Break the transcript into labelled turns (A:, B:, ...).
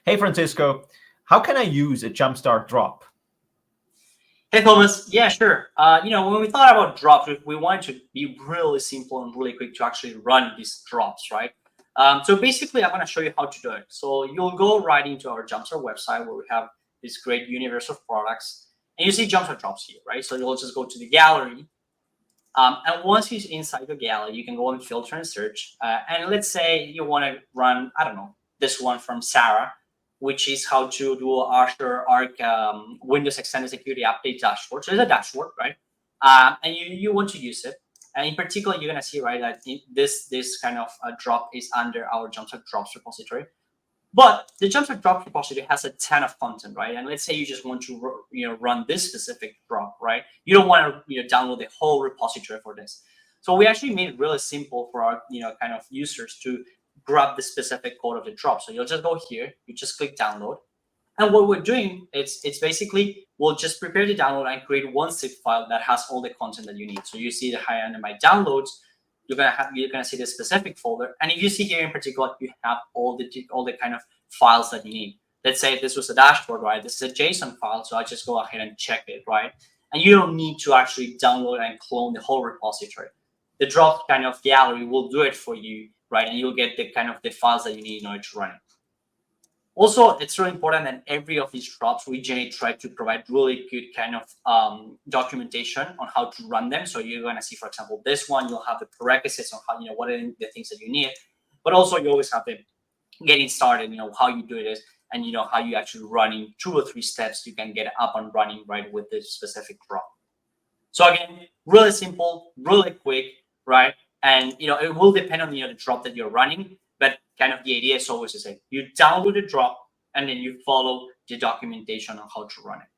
A: Hey, Francisco, how can I use a Jumpstart drop?
B: Hey Thomas, yeah, sure. When we thought about drops, we wanted to be really simple and really quick to actually run these drops, right? So basically, I'm going to show you how to do it. So you'll go right into our Jumpstart website where we have this great universe of products, and you see Jumpstart drops here, right? So you'll just go to the gallery, and once you're inside the gallery, you can go and filter and search. And let's say you want to run, I don't know, this one from Sarah, which is how to do Arc Windows Extended Security Update dashboard. So it's a dashboard, right? And you want to use it. And in particular, you're going to see, right, that this kind of drop is under our Jumpstart drops repository. But the Jumpstart drop repository has a ton of content, right? And let's say you just want to run this specific drop, right? You don't want to download the whole repository for this. So we actually made it really simple for our kind of users to grab the specific code of the drop. So you'll just go here, you just click download. And what we're doing, it's basically we'll just prepare the download and create one zip file that has all the content that you need. So you see the high under my downloads, you're gonna see the specific folder, and if you see here in particular, you have all the kind of files that you need. Let's say this was a dashboard, right? This is a JSON file, so I just go ahead and check it, right? And you don't need to actually download and clone the whole repository. The drop kind of gallery will do it for you, right? And you'll get the kind of the files that you need in order to run it. Also, it's really important that every of these drops we generally try to provide really good kind of documentation on how to run them. So you're going to see, for example, this one, you'll have the prerequisites on how, what are the things that you need, but also you always have the getting started, how you do this, and how you actually run in 2 or 3 steps, you can get up and running right with this specific drop. So again, really simple, really quick, right? And it will depend on the drop that you're running, but kind of the idea is always the same. You download the drop and then you follow the documentation on how to run it.